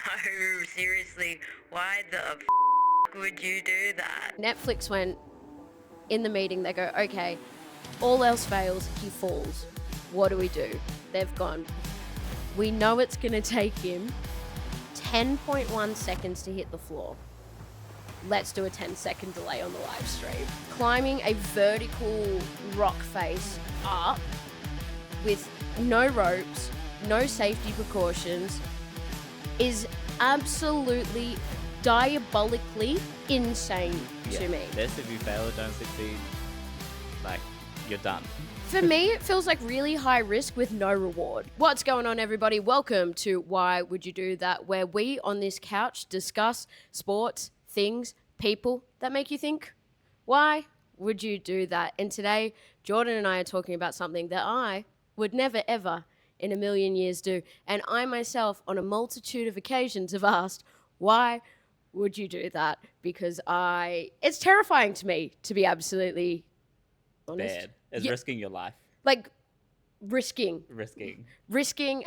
No, seriously, why the would you do that? Netflix went in the meeting, they go, okay, all else fails, he falls. What do we do? They've gone, we know it's going to take him 10.1 seconds to hit the floor. Let's do a 10-second delay on the live stream. Climbing a vertical rock face up with no ropes, no safety precautions is absolutely diabolically insane to me. This, if you fail or don't succeed, like, you're done. For me, it feels like really high risk with no reward. What's going on, everybody? Welcome to Why Would You Do That, where we on this couch discuss sports, things, people that make you think, why would you do that? And today, Jordan and I are talking about something that I would never, ever in a million years do. And I myself, on a multitude of occasions, have asked, why would you do that? Because it's terrifying to me, to be absolutely honest. Bad. It's risking your life. Like, risking,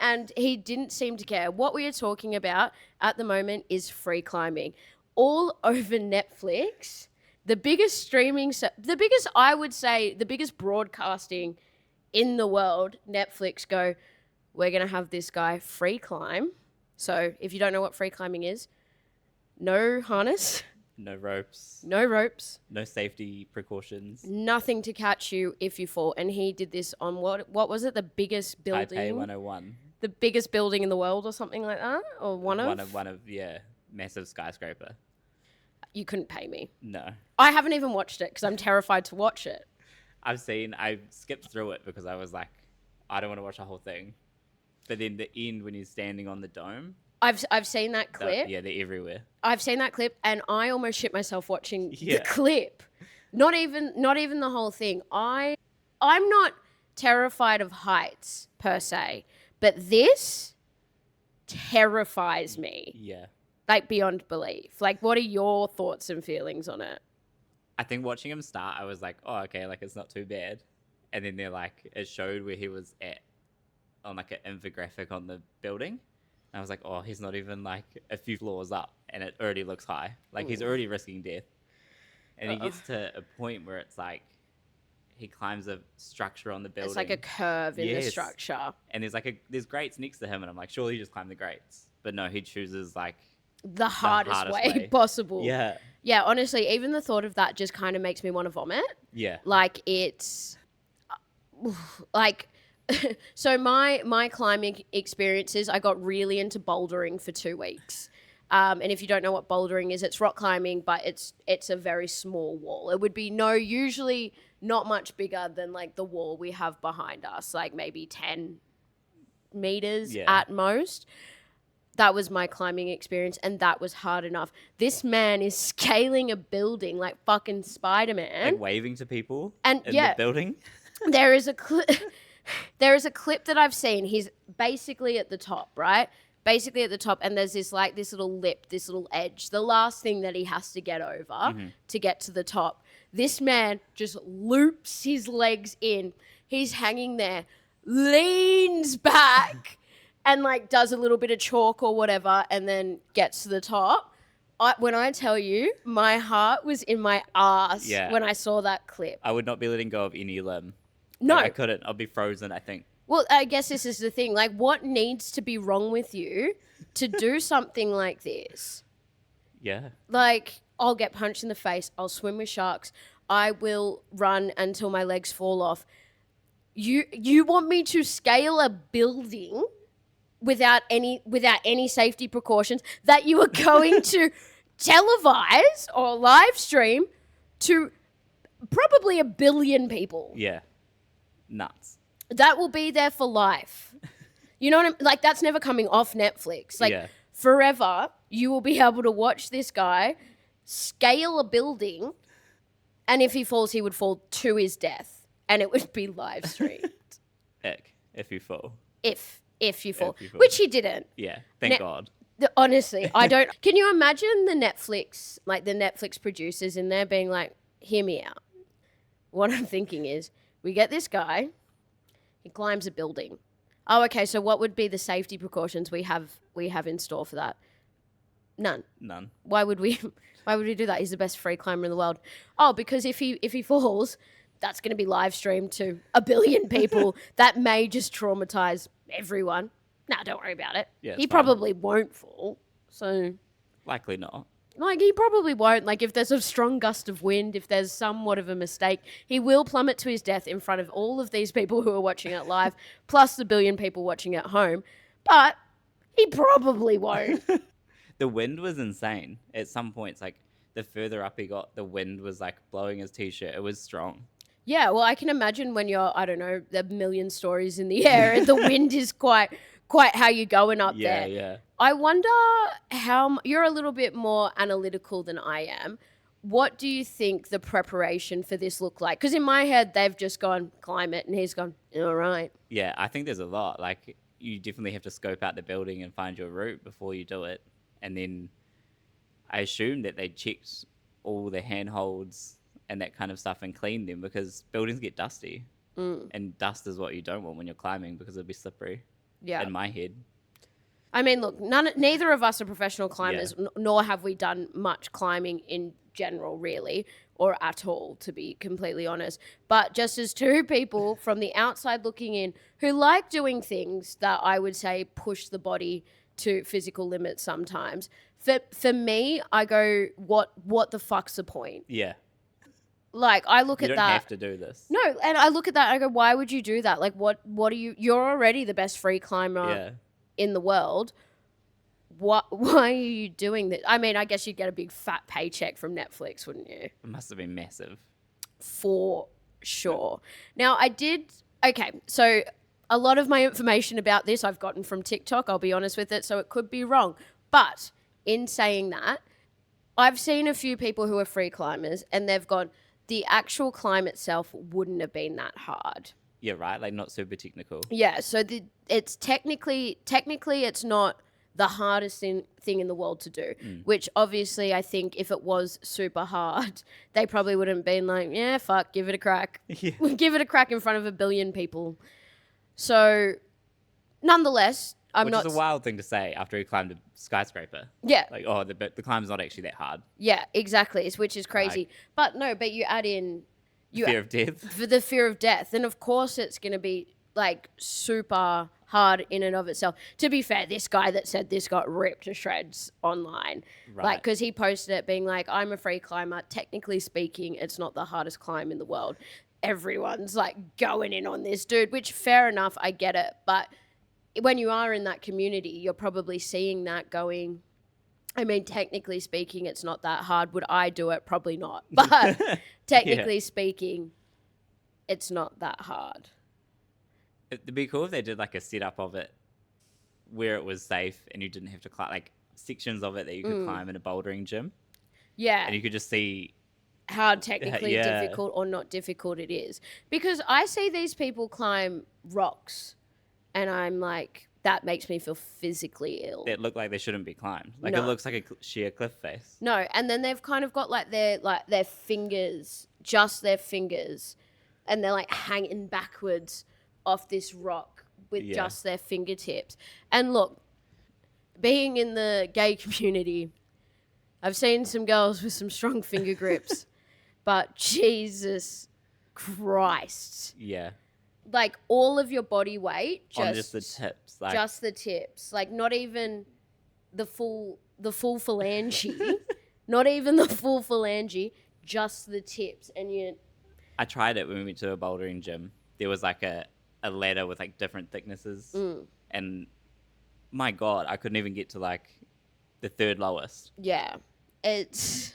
and he didn't seem to care. What we are talking about at the moment is free climbing. All over Netflix, the biggest I would say, the biggest broadcasting in the world, Netflix go, we're going to have this guy free climb. So if you don't know what free climbing is, no harness. No ropes. No safety precautions. Nothing to catch you if you fall. And he did this on what was it? The biggest building? Taipei 101. The biggest building in the world or something like that? Or one of, massive skyscraper. You couldn't pay me. No. I haven't even watched it because I'm terrified to watch it. I skipped through it because I was like, I don't want to watch the whole thing. But then the end when he's standing on the dome. I've seen that clip. They're everywhere. I've seen that clip and I almost shit myself watching the clip. Not even the whole thing. I'm not terrified of heights per se, but this terrifies me. Yeah. Like beyond belief. Like, what are your thoughts and feelings on it? I think watching him start, I was like, oh, okay, like it's not too bad. And then it showed where he was at on like an infographic on the building. I was like, oh, he's not even like a few floors up and it already looks high. Like he's already risking death. And he gets to a point where it's like he climbs a structure on the building. It's like a curve in the structure. And there's grates next to him and I'm like, surely you just climb the grates. But no, he chooses like the hardest way possible. Yeah. Yeah, honestly, even the thought of that just kind of makes me want to vomit. Yeah. Like it's like so my climbing experiences, I got really into bouldering for 2 weeks. And if you don't know what bouldering is, it's rock climbing, but it's a very small wall. It would be usually not much bigger than like the wall we have behind us, like maybe 10 meters at most. That was my climbing experience, and that was hard enough. This man is scaling a building like fucking Spider-Man. Like waving to people in the building. There is a clip that I've seen. He's basically at the top, right? Basically at the top, and there's this little lip, this little edge, the last thing that he has to get over to get to the top. This man just loops his legs in. He's hanging there, leans back, and like does a little bit of chalk or whatever, and then gets to the top. When I tell you, my heart was in my ass when I saw that clip. I would not be letting go of any limb. No. I couldn't. I'll be frozen, I think. Well, I guess this is the thing. Like, what needs to be wrong with you to do something like this? Yeah. Like, I'll get punched in the face. I'll swim with sharks. I will run until my legs fall off. You want me to scale a building without any safety precautions that you are going to televise or live stream to probably 1 billion people? Yeah. Nuts. That will be there for life. You know what I mean? Like, that's never coming off Netflix. Like, forever, you will be able to watch this guy scale a building, and if he falls, he would fall to his death, and it would be live streamed. If you fall. If you fall. Which he didn't. Yeah, thank God. Honestly, I don't... Can you imagine the Netflix producers in there being like, hear me out. What I'm thinking is, we get this guy, he climbs a building. Oh, okay, so what would be the safety precautions we have in store for that? None. None. Why would we do that? He's the best free climber in the world. Oh, because if he falls, that's going to be live streamed to a billion people. That may just traumatize everyone. Nah, don't worry about it. Yeah, he it's fine. probably won't fall. So, Likely not. like, he probably won't. Like, if there's a strong gust of wind, if there's somewhat of a mistake, he will plummet to his death in front of all of these people who are watching it live, plus the billion people watching at home. But he probably won't. The wind was insane. At some points, like, the further up he got, the wind was, like, blowing his T-shirt. It was strong. Yeah, well, I can imagine when you're, I don't know, a million stories in the air, and the wind is quite how you're going up there. Yeah. I wonder how you're a little bit more analytical than I am. What do you think the preparation for this looked like? Because in my head, they've just gone climate, and he's gone, all right. Yeah, I think there's a lot. Like, you definitely have to scope out the building and find your route before you do it. And then I assume that they checked all the handholds and that kind of stuff and cleaned them, because buildings get dusty. And dust is what you don't want when you're climbing, because it'll be slippery. Yeah. In my head. I mean, look, neither of us are professional climbers, nor have we done much climbing in general, really, or at all, to be completely honest. But just as two people from the outside looking in who like doing things that I would say push the body to physical limits sometimes, for me, I go, what the fuck's the point? Yeah. Like, I look You at don't that. have to do this. No, and I look at that and I go, why would you do that? Like, what are you're already the best free climber in the world. Why are you doing that? I mean, I guess you'd get a big fat paycheck from Netflix, wouldn't you? It must have been massive. For sure. Now, so a lot of my information about this I've gotten from TikTok, I'll be honest with it, so it could be wrong. But in saying that, I've seen a few people who are free climbers and they've gone, the actual climb itself wouldn't have been that hard. Yeah, right? Like, not super technical. Yeah, so it's technically it's not the hardest thing in the world to do, which obviously I think if it was super hard, they probably wouldn't have been like, yeah, fuck, give it a crack. Yeah. Give it a crack in front of a billion people. So, nonetheless, Which is a wild thing to say after he climbed a skyscraper. Yeah. Like, oh, the climb's not actually that hard. Yeah, exactly, which is crazy. But you add in... Fear of death. For the fear of death. And of course it's going to be, like, super hard in and of itself. To be fair, this guy that said this got ripped to shreds online. Right. Like, because he posted it being like, I'm a free climber. Technically speaking, it's not the hardest climb in the world. Everyone's, like, going in on this dude, which fair enough, I get it. But when you are in that community, you're probably seeing that going... I mean, technically speaking, it's not that hard. Would I do it? Probably not. But technically speaking, it's not that hard. It'd be cool if they did like a setup of it where it was safe and you didn't have to climb, like sections of it that you could climb in a bouldering gym. Yeah. And you could just see how technically difficult or not difficult it is. Because I see these people climb rocks and I'm like, that makes me feel physically ill. That look like they shouldn't be climbed. Like No. it looks like a sheer cliff face. No, and then they've kind of got like their fingers, just their fingers, and they're like hanging backwards off this rock with just their fingertips. And look, being in the gay community, I've seen some girls with some strong finger grips, but Jesus Christ. Yeah. Like all of your body weight, on just the tips. Like, just the tips. Like not even the full phalange. Not even the full phalange, just the tips. And I tried it when we went to a bouldering gym. There was like a ladder with like different thicknesses. And my God, I couldn't even get to like the third lowest. Yeah. It's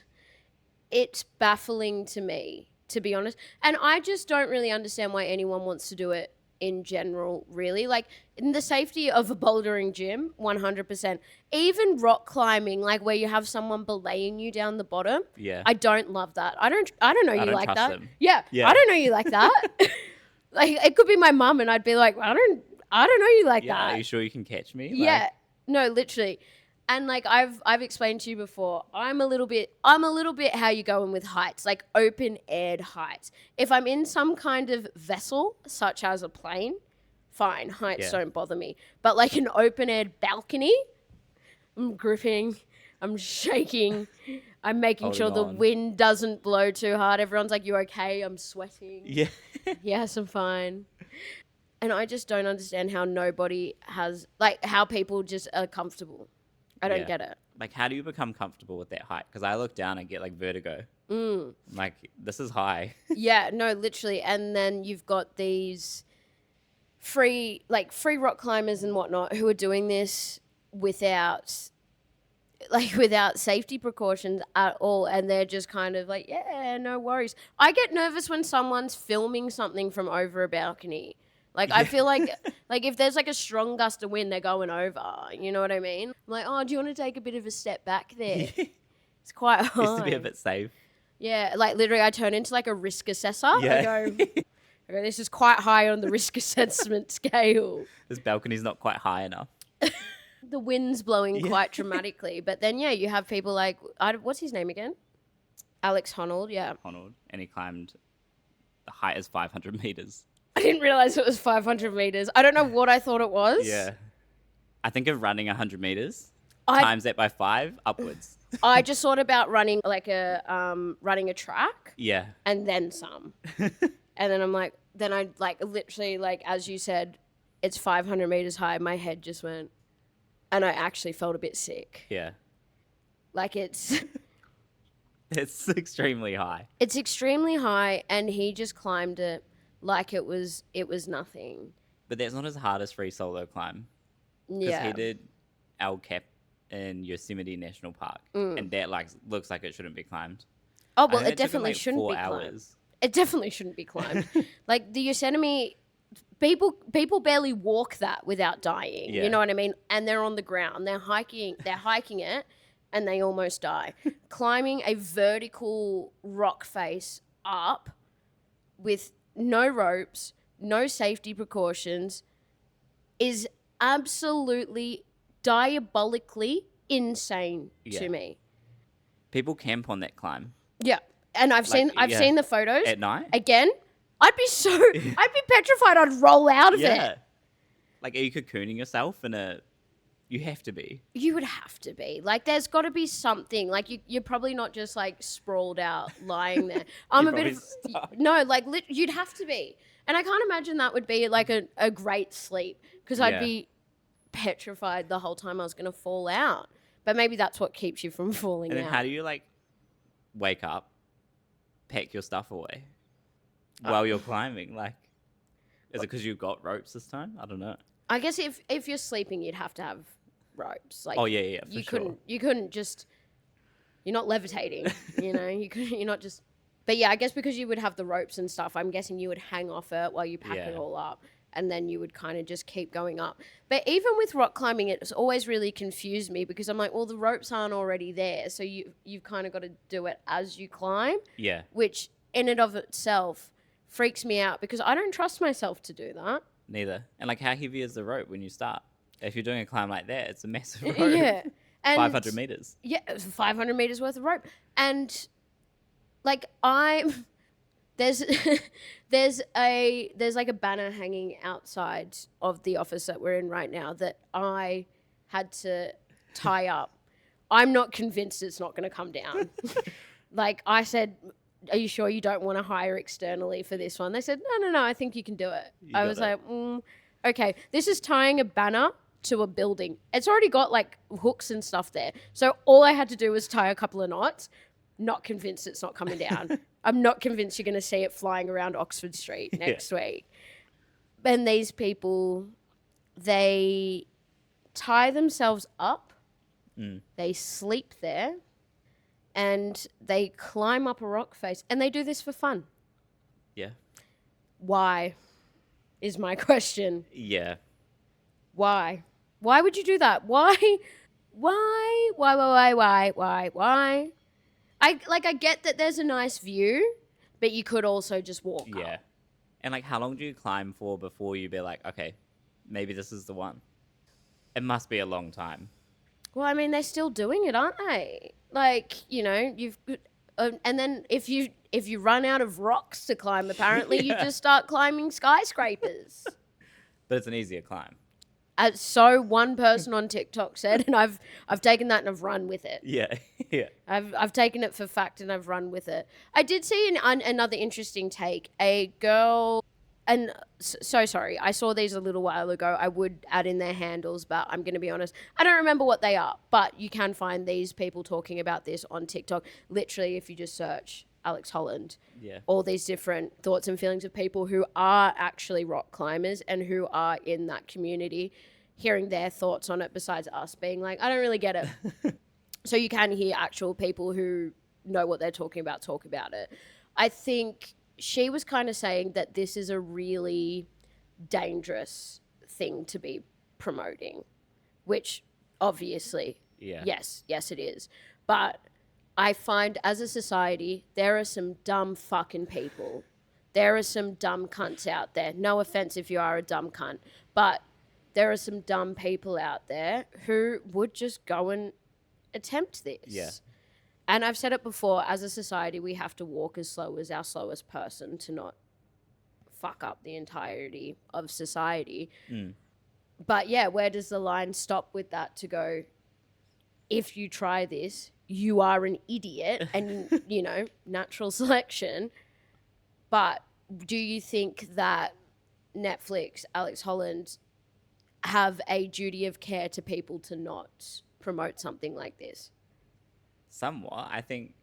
baffling to me, to be honest. And I just don't really understand why anyone wants to do it in general, really. Like, in the safety of a bouldering gym, 100%. Even rock climbing, like where you have someone belaying you down the bottom. Yeah. I don't love that. I don't know you don't like trust that. them. Yeah. I don't know you like that. Like, it could be my mum and I'd be like, I don't know you like that. Are you sure you can catch me? Yeah. No, literally. And like I've explained to you before, I'm a little bit how you going with heights, like open aired heights. If I'm in some kind of vessel, such as a plane, fine, heights don't bother me. But like an open aired balcony, I'm gripping I'm shaking. I'm making Holding sure the on. wind doesn't blow too hard. Everyone's like, "You okay?" I'm sweating. Yeah. Yes, I'm fine. And I just don't understand how nobody has, like, how people just are comfortable. I don't Yeah. get it. Like, how do you become comfortable with that height? Because I look down and get like vertigo. Mm. I'm like, this is high. Yeah, no, literally. And then you've got these free rock climbers and whatnot who are doing this without safety precautions at all, and they're just kind of like, yeah, no worries. I get nervous when someone's filming something from over a balcony. Like, I feel like if there's like a strong gust of wind, they're going over. You know what I mean? I'm like, oh, do you want to take a bit of a step back there? It's quite high. Used to be a bit safe. Yeah, like literally, I turn into like a risk assessor. Yeah. I go, this is quite high on the risk assessment scale. This balcony's not quite high enough. The wind's blowing quite dramatically. But then, yeah, you have people like, what's his name again? Alex Honnold, yeah. Honnold, and he climbed the height is 500 meters. I didn't realize it was 500 meters. I don't know what I thought it was. Yeah. I think of running 100 meters, times that by 5, upwards. I just thought about running like running a track. Yeah. And then some. And then I'm like, then I like literally, like, as you said, it's 500 meters high. My head just went, and I actually felt a bit sick. Yeah. Like it's extremely high. It's extremely high, and he just climbed it like it was nothing. But that's not his hardest free solo climb. Because Yeah. he did El Cap in Yosemite National Park, and that looks like it shouldn't be climbed. Oh, well, I think it definitely took him, like, shouldn't 4 be climbed. hours. It definitely shouldn't be climbed. Like the Yosemite, people barely walk that without dying. Yeah. You know what I mean? And they're on the ground. They're hiking it, and they almost die. Climbing a vertical rock face up with no ropes, no safety precautions is absolutely diabolically insane to me. People camp on that climb. Yeah. And I've seen the photos. At night? Again, I'd be petrified I'd roll out of it. Like, are you cocooning yourself you have to be. You would have to be. Like, there's got to be something. Like, you're probably not just, like, sprawled out, lying there. I'm a bit of... stuck. No, like, you'd have to be. And I can't imagine that would be, like, a great sleep. Because I'd be petrified the whole time I was going to fall out. But maybe that's what keeps you from falling And then out. how do you, like, wake up, pack your stuff away while you're climbing? Like, is it because you've got ropes this time? I don't know. I guess if you're sleeping, you'd have to have ropes. Like, Oh, yeah, for you sure. couldn't just, you're not levitating, you know, you're not just, but yeah, I guess because you would have the ropes and stuff, I'm guessing you would hang off it while you pack it all up, and then you would kind of just keep going up. But even with rock climbing, it's always really confused me because I'm like, well, the ropes aren't already there, so you've kind of got to do it as you climb. Yeah. Which in and of itself freaks me out because I don't trust myself to do that. Neither. And, like, how heavy is the rope when you start? If you're doing a climb like that, it's a massive rope. Yeah. And 500 meters. Yeah, it was 500 meters worth of rope. And like there's like a banner hanging outside of the office that we're in right now that I had to tie up. I'm not convinced it's not going to come down. Like I said, are you sure you don't want to hire externally for this one? They said, no, I think you can do it. I was like, okay, this is tying a banner to a building. It's already got like hooks and stuff there. So all I had to do was tie a couple of knots. Not convinced it's not coming down. I'm not convinced you're going to see it flying around Oxford Street next week. And these people, they tie themselves up. They sleep there. And they climb up a rock face. And they do this for fun. Yeah. Why is my question. Yeah. Why? Why would you do that? Why? I get that there's a nice view, but you could also just walk up. Yeah. And, like, how long do you climb for before you be like, okay, maybe this is the one? It must be a long time. Well, I mean, they're still doing it, aren't they? Like, you know, and then if you run out of rocks to climb, apparently you just start climbing skyscrapers. But it's an easier climb. So one person on TikTok said, and I've taken that and I've run with it. Yeah, yeah. I've taken it for fact and I've run with it. I did see another interesting take. A girl, and so sorry, I saw these a little while ago. I would add in their handles, but I'm going to be honest, I don't remember what they are. But you can find these people talking about this on TikTok. Literally, if you just search Alex Holland, Yeah. all these different thoughts and feelings of people who are actually rock climbers and who are in that community, hearing their thoughts on it besides us being like, I don't really get it. So you can hear actual people who know what they're talking about talk about it. I think she was kind of saying that this is a really dangerous thing to be promoting, which obviously, Yeah. yes, it is. But I find as a society, there are some dumb fucking people. There are some dumb cunts out there. No offense if you are a dumb cunt, but there are some dumb people out there who would just go and attempt this. Yeah. And I've said it before, as a society, we have to walk as slow as our slowest person to not fuck up the entirety of society. But yeah, where does the line stop with that to go, if you try this, you are an idiot and, you know, natural selection. But do you think that Netflix, Alex Holland, have a duty of care to people to not promote something like this? Somewhat. I think,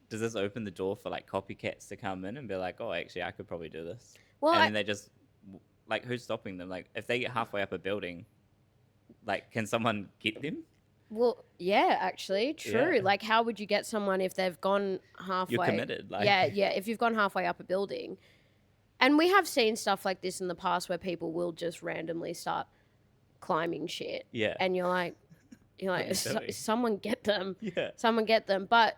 does this open the door for like copycats to come in and be like, oh, actually, I could probably do this? Well, and then they just, like, who's stopping them? Like, if they get halfway up a building, like, can someone get them? Well, yeah, actually, true. Yeah. Like, how would you get someone if they've gone halfway? You're committed. Like, Yeah, if you've gone halfway up a building. And we have seen stuff like this in the past where people will just randomly start climbing shit. Yeah. And you're like, someone get them. Yeah. Someone get them. But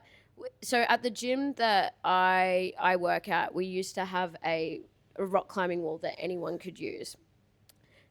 so at the gym that I work at, we used to have a rock climbing wall that anyone could use.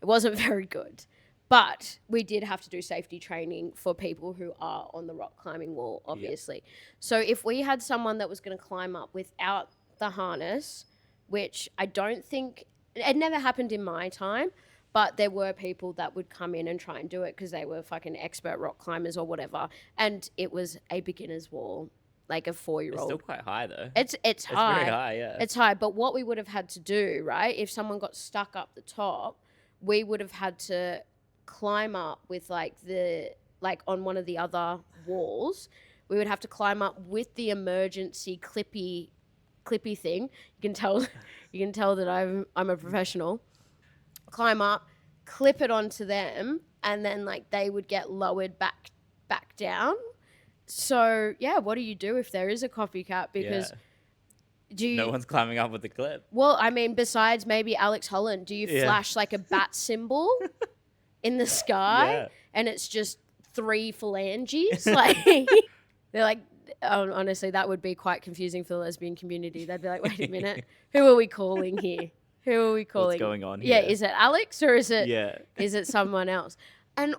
It wasn't very good. But we did have to do safety training for people who are on the rock climbing wall, obviously. Yeah. So if we had someone that was going to climb up without the harness, which I don't think, it never happened in my time, but there were people that would come in and try and do it because they were fucking expert rock climbers or whatever. And it was a beginner's wall, like a 4-year-old. It's still quite high though. It's high. It's very high, yeah. It's high. But what we would have had to do, right, if someone got stuck up the top, we would have had to climb up with like on one of the other walls. We would have to climb up with the emergency clippy thing. You can tell that I'm a professional. Climb up, clip it onto them, and then like they would get lowered back down. So yeah, what do you do if there is a copycat? Because no one's climbing up with the clip. Well, I mean, besides maybe Alex Holland, do you flash like a bat symbol in the sky and it's just 3 phalanges? Like they're like, oh, honestly, that would be quite confusing for the lesbian community. They'd be like, wait a minute, who are we calling here? Who are we calling? What's going on here? Yeah, is it Alex or is it someone else? And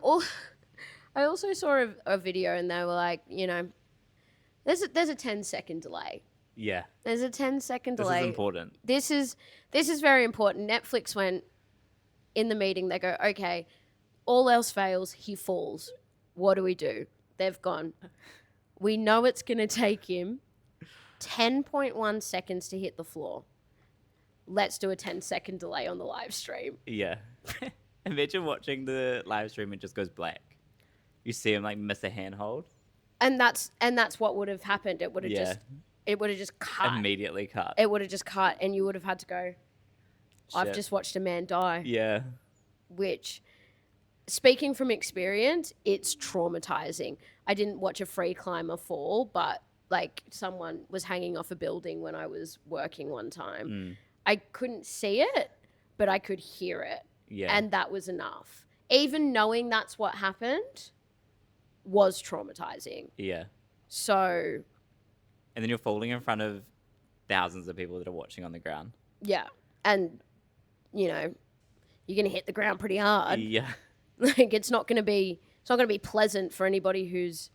I also saw a video and they were like, you know, there's a 10-second delay. Yeah. There's a 10-second delay. This is important. This is very important. Netflix went in the meeting, they go, okay, all else fails, he falls. What do we do? They've gone, we know it's going to take him 10.1 seconds to hit the floor. Let's do a 10-second delay on the live stream. Yeah. Imagine watching the live stream and it just goes black. You see him like miss a handhold. And that's what would have happened. It would have just cut. Immediately cut. It would have just cut and you would have had to go, I've Shit. just watched a man die. Yeah. Which, speaking from experience, it's traumatizing. I didn't watch a free climber fall, but like someone was hanging off a building when I was working one time. I couldn't see it, but I could hear it. Yeah. And that was enough. Even knowing that's what happened was traumatizing. Yeah. So. And then you're falling in front of thousands of people that are watching on the ground. Yeah. And, you know, you're going to hit the ground pretty hard. Yeah. Like it's not going to be pleasant for anybody who's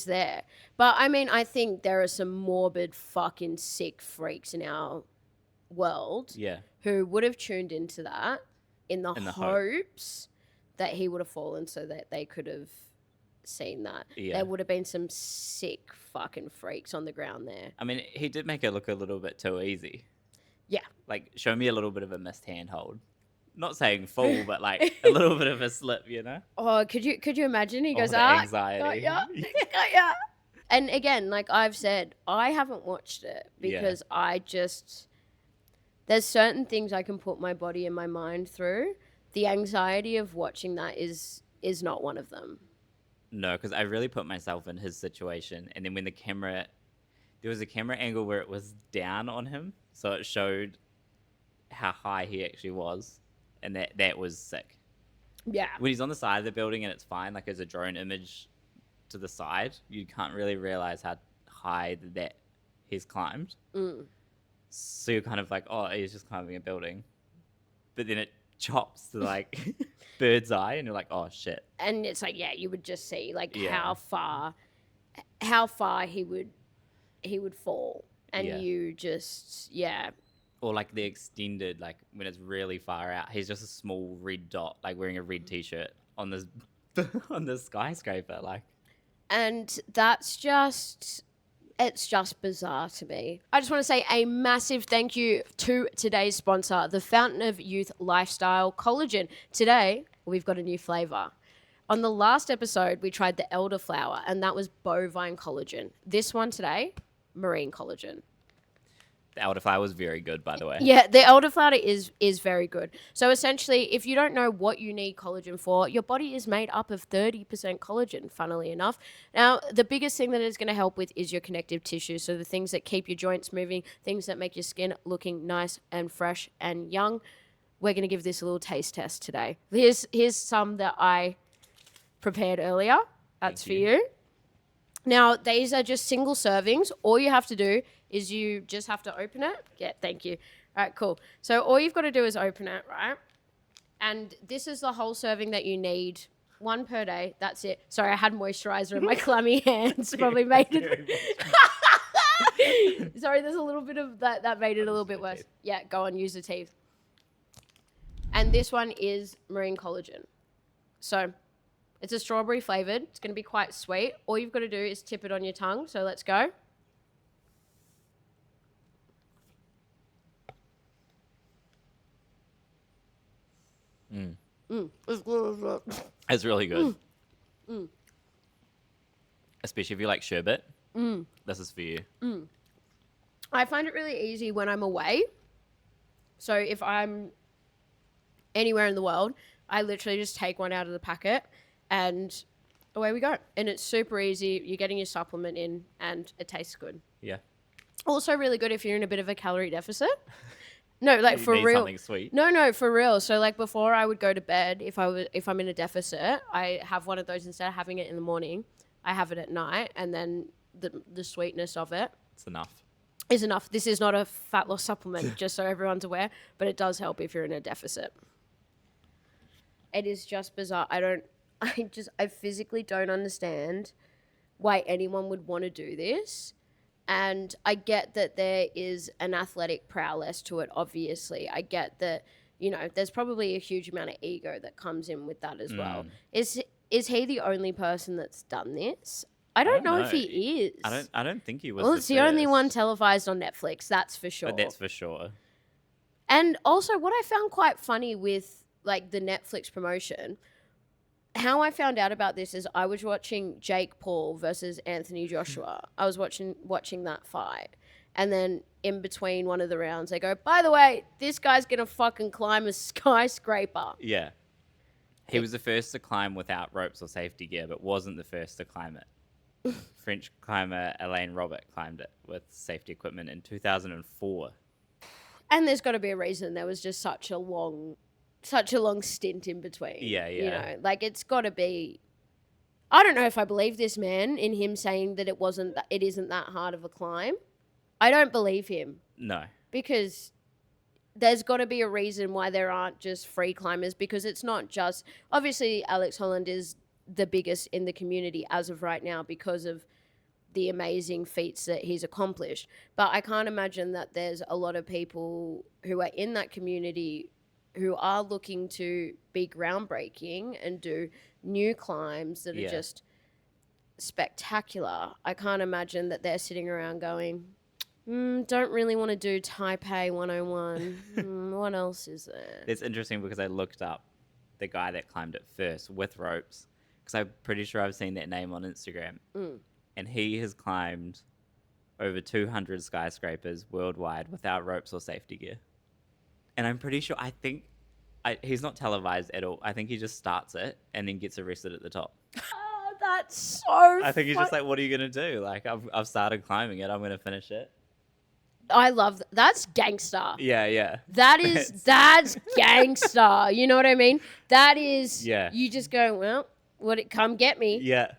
there. But I mean, I think there are some morbid fucking sick freaks in our world Yeah. who would have tuned into that in the hopes that he would have fallen so that they could have seen that. Yeah. There would have been some sick fucking freaks on the ground there. I mean, he did make it look a little bit too easy. Yeah. Like, show me a little bit of a missed handhold. Not saying full, but like a little bit of a slip, you know? Oh, could you imagine? He goes, the anxiety. got ya, got ya. And again, like I've said, I haven't watched it because there's certain things I can put my body and my mind through. The anxiety of watching that is not one of them. No, because I really put myself in his situation. And then when there was a camera angle where it was down on him. So it showed how high he actually was. And that was sick. Yeah. When he's on the side of the building and it's fine, like as a drone image to the side, you can't really realize how high that he's climbed. So you're kind of like, oh, he's just climbing a building. But then it chops to like bird's eye and you're like, oh shit. And it's like, yeah, you would just see like Yeah. how far he would fall. And you just, Or like the extended, like when it's really far out, he's just a small red dot, like wearing a red t-shirt on this on this skyscraper, like. And it's just bizarre to me. I just want to say a massive thank you to today's sponsor, the Fountain of Youth Lifestyle Collagen. Today, we've got a new flavor. On the last episode, we tried the elderflower, and that was bovine collagen. This one today, marine collagen. The elderflower was very good, by the way. Yeah, the elderflower is very good. So essentially, if you don't know what you need collagen for, your body is made up of 30% collagen, funnily enough. Now, the biggest thing that it's going to help with is your connective tissue. So the things that keep your joints moving, things that make your skin looking nice and fresh and young. We're going to give this a little taste test today. Here's some that I prepared earlier. That's for you. Now, these are just single servings. All you have to do is you just have to open it. Yeah, thank you. All right, cool. So all you've got to do is open it, right? And this is the whole serving that you need. One per day. That's it. Sorry, I had moisturizer in my clammy hands. Probably made it. Sorry, there's a little bit of that. That made it a little bit worse. Yeah, go on, use the teeth. And this one is marine collagen. So it's a strawberry flavored. It's going to be quite sweet. All you've got to do is tip it on your tongue. So let's go. It's really good. Especially if you like sherbet. This is for you. I find it really easy when I'm away. So if I'm anywhere in the world, I literally just take one out of the packet and away we go. And it's super easy. You're getting your supplement in and it tastes good. Yeah. Also really good if you're in a bit of a calorie deficit. No, like You for need real. something sweet. No, for real. So like before I would go to bed, if I'm in a deficit, I have one of those instead of having it in the morning. I have it at night, and then the sweetness of it It's enough. is enough. This is not a fat loss supplement, just so everyone's aware, but it does help if you're in a deficit. It is just bizarre. I physically don't understand why anyone would want to do this. And I get that there is an athletic prowess to it, obviously. I get that, there's probably a huge amount of ego that comes in with that as well. Is he the only person that's done this? I don't know if he is. I don't think he was. Well, it's the only first, one televised on Netflix, that's for sure. But that's for sure. And also, what I found quite funny with like the Netflix promotion, how I found out about this is I was watching Jake Paul versus Anthony Joshua. I was watching that fight. And then in between one of the rounds, they go, by the way, this guy's going to fucking climb a skyscraper. Yeah. He was the first to climb without ropes or safety gear, but wasn't the first to climb it. French climber Alain Robert climbed it with safety equipment in 2004. And there's got to be a reason there was just such a long stint in between. Yeah. Like it's got to be. I don't know if I believe this man in him saying that it isn't that hard of a climb. I don't believe him. No. Because there's got to be a reason why there aren't just free climbers, because it's not just obviously Alex Holland is the biggest in the community as of right now because of the amazing feats that he's accomplished. But I can't imagine that there's a lot of people who are in that community who are looking to be groundbreaking and do new climbs that are just spectacular, I can't imagine that they're sitting around going, don't really want to do Taipei 101. What else is there? It's interesting because I looked up the guy that climbed it first with ropes, because I'm pretty sure I've seen that name on Instagram. And he has climbed over 200 skyscrapers worldwide without ropes or safety gear. And I'm pretty sure, he's not televised at all. I think he just starts it and then gets arrested at the top. Oh, that's so I think he's just like, what are you going to do? Like, I've started climbing it. I'm going to finish it. I love that. That's gangster. Yeah. That's gangster. You know what I mean? That is, Yeah. You just go, well, come get me. Yeah.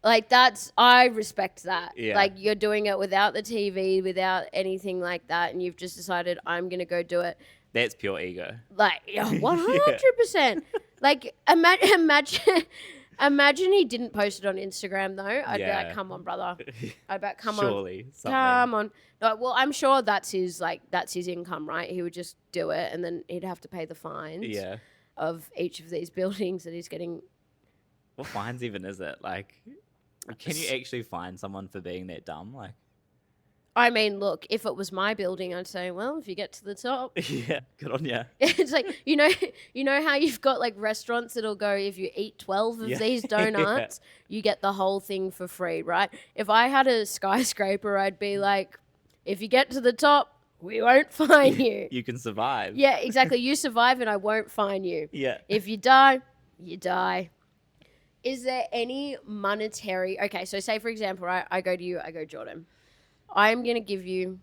Like, I respect that. Yeah. Like, you're doing it without the TV, without anything like that, and you've just decided, I'm going to go do it. That's pure ego. Like, 100%. Like, imagine he didn't post it on Instagram, though. I'd be like, come on, brother. I'd be like, come Surely, on. Come on. Like, well, I'm sure that's his income, right? He would just do it, and then he'd have to pay the fines of each of these buildings that he's getting. What fines even is it? Like, can you actually fine someone for being that dumb? Like, I mean, look, if it was my building, I'd say, well, if you get to the top. Yeah, good on you. It's like, you know how you've got like restaurants that'll go, if you eat 12 of these donuts, you get the whole thing for free, right? If I had a skyscraper, I'd be like, if you get to the top, we won't fine you. You can survive. Yeah, exactly. You survive and I won't fine you. Yeah. If you die, you die. Is there any monetary... Okay, so say, for example, right, I go to you, I go, Jordan, I'm going to give you...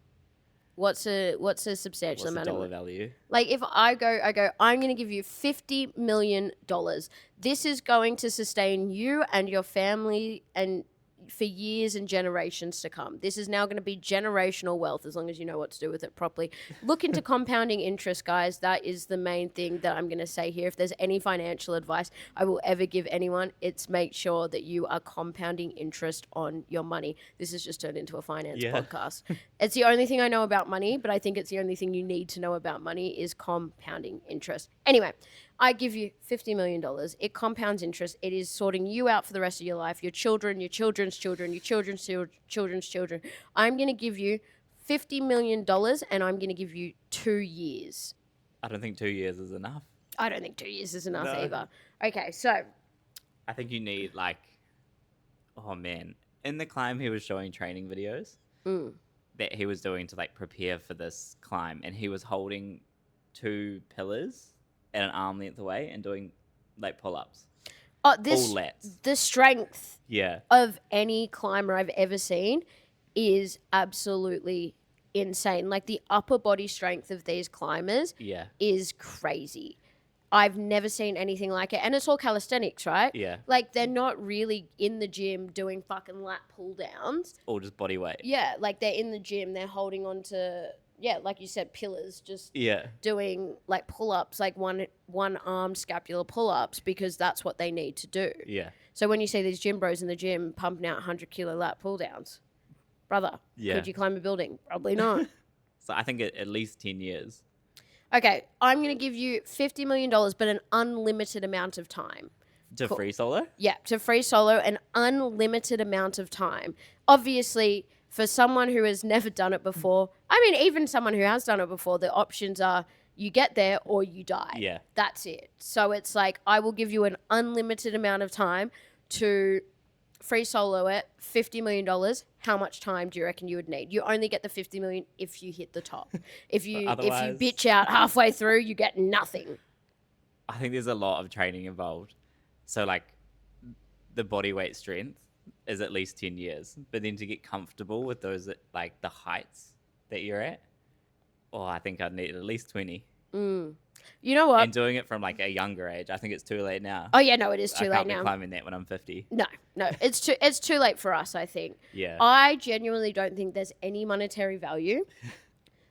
What's a substantial amount of dollar value? Like, if I go, I'm going to give you $50 million. This is going to sustain you and your family and for years and generations to come. This is now going to be generational wealth, as long as you know what to do with it properly. Look into compounding interest, guys. That is the main thing that I'm going to say here. If there's any financial advice I will ever give anyone, it's make sure that you are compounding interest on your money. This has just turned into a finance podcast. It's the only thing I know about money, but I think it's the only thing you need to know about money is compounding interest. Anyway, I give you $50 million. It compounds interest. It is sorting you out for the rest of your life, your children, your children's children, your children's children's children. I'm going to give you $50 million and I'm going to give you 2 years. I don't think 2 years is enough. I don't think 2 years is enough either. Okay, so. I think you need like, oh man. In the climb, he was showing training videos that he was doing to like prepare for this climb. And he was holding 2 pillars at an arm length away and doing like pull-ups. Oh, All lats. The strength Yeah. of any climber I've ever seen is absolutely insane. Like the upper body strength of these climbers is crazy. I've never seen anything like it. And it's all calisthenics, right? Yeah. Like they're not really in the gym doing fucking lat pull downs. Or just body weight. Yeah, like they're in the gym, they're holding on to like you said, pillars, just doing like pull-ups, like one armed scapular pull-ups, because that's what they need to do. Yeah. So when you see these gym bros in the gym pumping out 100-kilo lat pull-downs, brother, could you climb a building? Probably not. So I think at least 10 years. Okay, I'm going to give you $50 million, but an unlimited amount of time. To free solo? Yeah, to free solo, an unlimited amount of time. Obviously, for someone who has never done it before, I mean, even someone who has done it before, the options are you get there or you die. Yeah. That's it. So it's like, I will give you an unlimited amount of time to free solo it, $50 million. How much time do you reckon you would need? You only get the $50 million if you hit the top. If you bitch out halfway through, you get nothing. I think there's a lot of training involved. So like the body weight strength is at least 10 years, but then to get comfortable with those like the heights that you're at, I think I'd need at least 20. You know what? And doing it from like a younger age, I think it's too late now. Oh yeah, no, it is too I late can't now. be climbing that when I'm 50. No, it's too late for us, I think. Yeah. I genuinely don't think there's any monetary value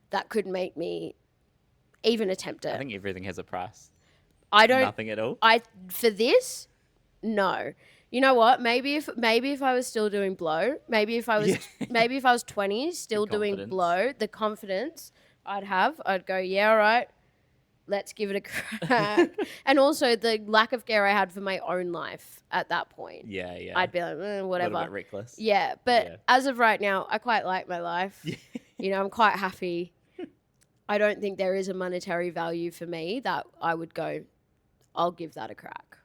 that could make me even attempt it. I think everything has a price. I don't. Nothing at all. For this, no. You know what? Maybe if I was still doing blow, maybe if I was 20 still doing blow, the confidence I'd go, yeah, all right. let's give it a crack. And also the lack of care I had for my own life at that point. Yeah, yeah. I'd be like, a whatever. little bit reckless. Yeah, but Yeah. as of right now, I quite like my life. You know, I'm quite happy. I don't think there is a monetary value for me that I would go, I'll give that a crack.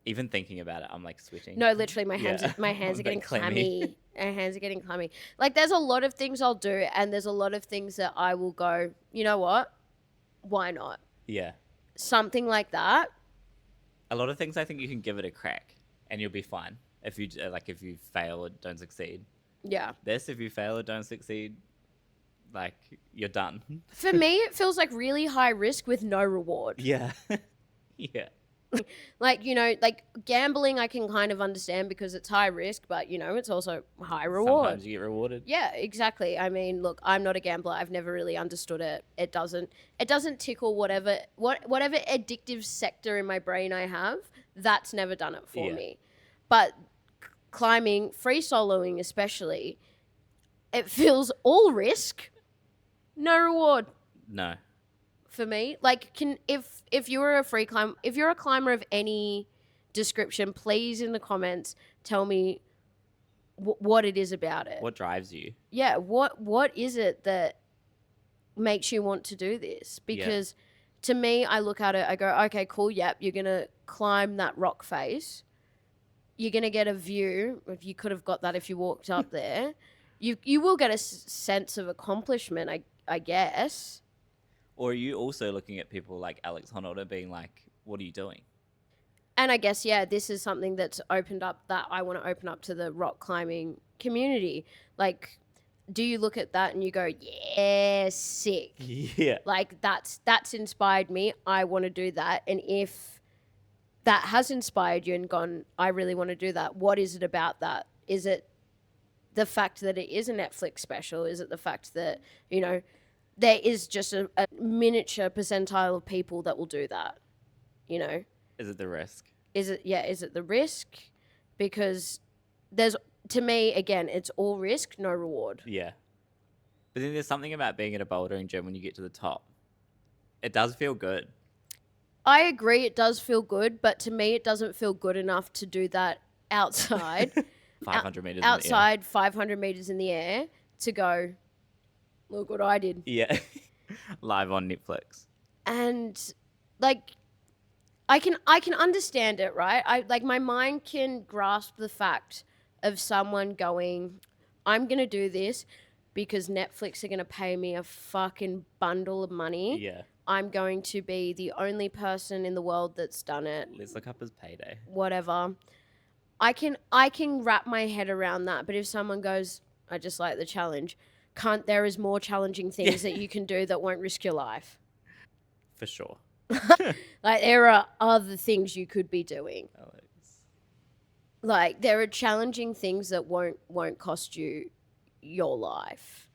Even thinking about it, I'm like sweating. No, literally, my hands Yeah. are getting clammy. clammy. My hands are getting clammy. Like, there's a lot of things I'll do, and there's a lot of things that I will go, you know what? Why not? Yeah. Something like that. A lot of things I think you can give it a crack and you'll be fine. If you if you fail or don't succeed. Yeah. This, if you fail or don't succeed, like you're done. For me, it feels like really high risk with no reward. Yeah. Yeah. Like, you know, like gambling I can kind of understand because it's high risk, but, you know, it's also high reward. Sometimes you get rewarded. Yeah, exactly. I mean, look, I'm not a gambler. I've never really understood it. It doesn't tickle whatever addictive sector in my brain I have. That's never done it for me. But climbing, free soloing especially, it feels all risk, no reward. No. For me, like, if you were if you're a climber of any description, please in the comments tell me what it is about it. What drives you? Yeah, what is it that makes you want to do this? Because to me, I look at it, I go, okay, cool, yep, you're gonna climb that rock face, you're gonna get a view. If you could have got that if you walked up there, you will get a sense of accomplishment, I guess. Or are you also looking at people like Alex Honnold and being like, what are you doing? And I guess, yeah, this is something that's opened up that I want to open up to the rock climbing community. Like, do you look at that and you go, yeah, sick. Yeah. Like, that's inspired me. I want to do that. And if that has inspired you and gone, I really want to do that, what is it about that? Is it the fact that it is a Netflix special? Is it the fact that, you know, there is just a miniature percentile of people that will do that, you know? Is it the risk? Is it the risk? Because to me, again, it's all risk, no reward. Yeah. But then there's something about being at a bouldering gym when you get to the top. It does feel good. I agree, it does feel good, but to me, it doesn't feel good enough to do that outside. 500 meters outside, in the air. 500 meters in the air to go, look what I did. Yeah. Live on Netflix. And like, I can understand it, right? My mind can grasp the fact of someone going, I'm going to do this because Netflix are going to pay me a fucking bundle of money. Yeah. I'm going to be the only person in the world that's done it. Let's look up his payday. Whatever. I can wrap my head around that. But if someone goes, I just like the challenge, there is more challenging things that you can do that won't risk your life. For sure. Like, there are other things you could be doing. Alex. Like, there are challenging things that won't cost you your life.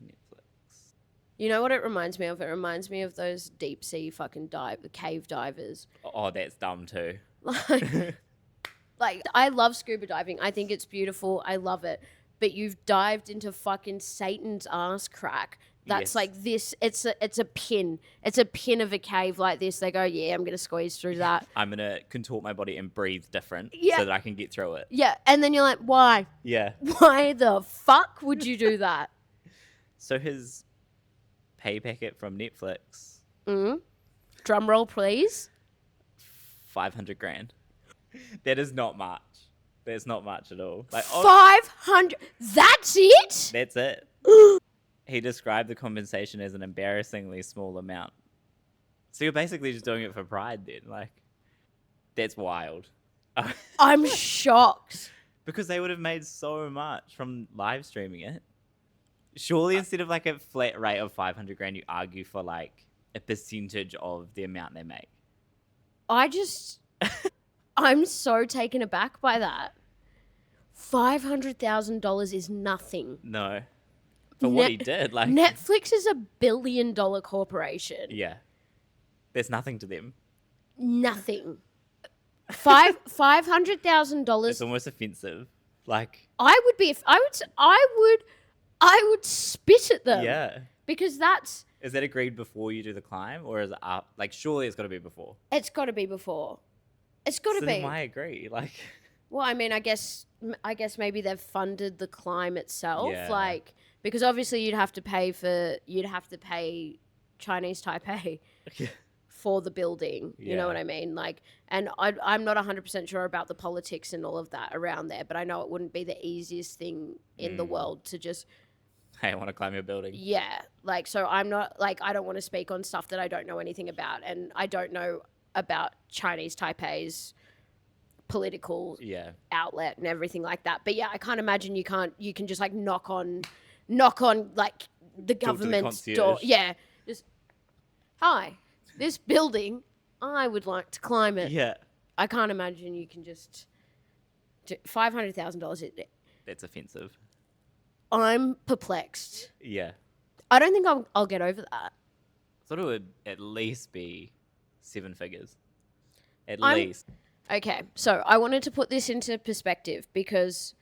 Netflix. You know what it reminds me of? It reminds me of those deep sea fucking cave divers. Oh, that's dumb too. Like, I love scuba diving. I think it's beautiful. I love it. But you've dived into fucking Satan's ass crack. That's like this. It's a pin. It's a pin of a cave like this. They go, yeah, I'm going to squeeze through that. I'm going to contort my body and breathe different Yeah. so that I can get through it. Yeah. And then you're like, why? Yeah. Why the fuck would you do that? So his pay packet from Netflix. Drum roll, please. 500 grand. That is not much. That's not much at all. Like 500. That's it? That's it. He described the compensation as an embarrassingly small amount. So you're basically just doing it for pride then. Like, that's wild. I'm shocked. Because they would have made so much from live streaming it. Surely instead of like a flat rate of 500 grand, you argue for like a percentage of the amount they make. I'm so taken aback by that. $500,000 is nothing. No. For what he did. Like Netflix is $1 billion corporation. Yeah. There's nothing to them. Nothing. $500,000. It's almost offensive. Like I would spit at them. yeah. Because that's Is that agreed before you do the climb, or is it up? Like, surely it's got to be before. It's got to be before. It's got to So be. then why agree? Like, Well, I mean, I guess maybe they've funded the climb itself, Yeah. like because obviously you'd have to pay Chinese Taipei for the building. You know Yeah. what I mean? Like, and I'm not 100% sure about the politics and all of that around there, but I know it wouldn't be the easiest thing in the world to just hey, I want to climb your building. yeah. Like, so I'm not like I don't want to speak on stuff that I don't know anything about, and I don't know about Chinese Taipei's political Yeah. outlet and everything like that. But yeah, I can't imagine you can just like knock on like the government's door. concierge. Yeah. Just hi, this building, I would like to climb it. Yeah. I can't imagine you can just $500,000. That's offensive. I'm perplexed. Yeah. I don't think I'll get over that. Thought it would at least be 7 figures. At I'm- least. Okay, so I wanted to put this into perspective because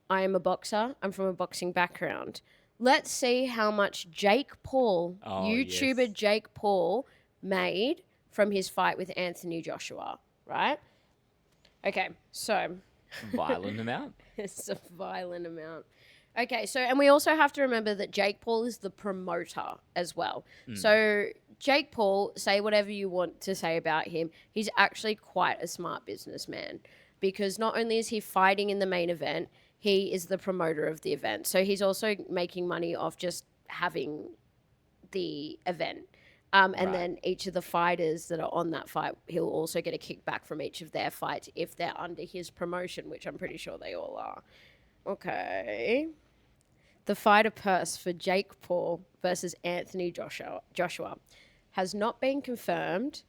I am a boxer. I'm from a boxing background. Let's see how much Jake Paul, Oh, YouTuber yes. Jake Paul, made from his fight with Anthony Joshua, right? Okay, so Violent amount. it's a violent amount. Okay, so and we also have to remember that Jake Paul is the promoter as well. So Jake Paul, say whatever you want to say about him, he's actually quite a smart businessman because not only is he fighting in the main event, he is the promoter of the event. So he's also making money off just having the event. And Right. then each of the fighters that are on that fight, he'll also get a kickback from each of their fights if they're under his promotion, which I'm pretty sure they all are. Okay. The fighter purse for Jake Paul versus Anthony Joshua has not been confirmed,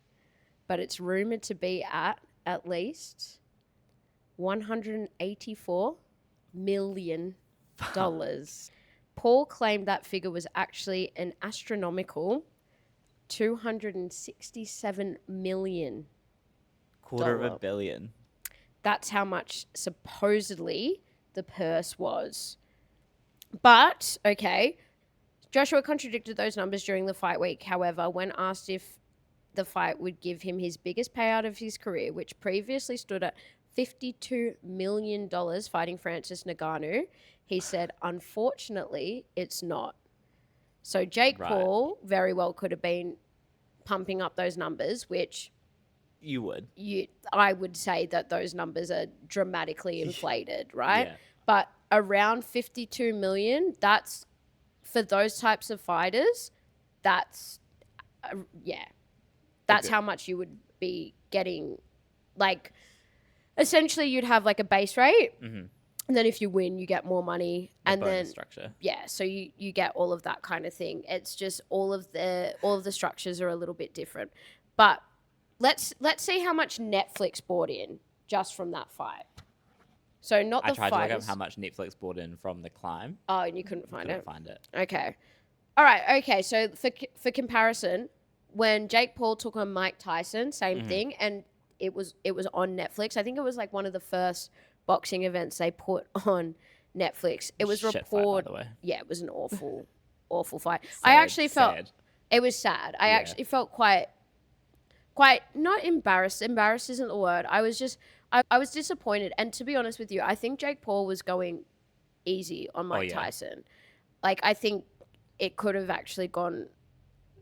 but it's rumored to be at least $184 million. Paul claimed that figure was actually an astronomical $267 million. $250 million. That's how much supposedly the purse was. But, okay, Joshua contradicted those numbers during the fight week. However, when asked if the fight would give him his biggest payout of his career, which previously stood at $52 million fighting Francis Ngannou, he said, unfortunately, it's not. So Jake Right. Paul very well could have been pumping up those numbers, which You would. I would say that those numbers are dramatically inflated, right? Yeah. But around 52 million, that's for those types of fighters, that's that's Okay. how much you would be getting. Like, essentially you'd have like a base rate, and then if you win, you get more money, and bonus then structure. yeah, so you get all of that kind of thing. It's just all of the structures are a little bit different. But let's see how much Netflix bought in just from that fight. So not I the tried fighters. to look up how much Netflix bought in from the climb. Oh, and you couldn't find Couldn't it. find it. Okay. All right. Okay. So for comparison, when Jake Paul took on Mike Tyson, same thing, and it was on Netflix. I think it was like one of the first boxing events they put on Netflix. It was Shit fight, by reported. the way. Yeah, it was an awful fight. I Sad, actually felt sad. it was sad. I Yeah. actually felt quite not embarrassed. Embarrassed isn't the word. I was just I was disappointed. And to be honest with you, I think Jake Paul was going easy on Mike yeah. Tyson. Like, I think it could have actually gone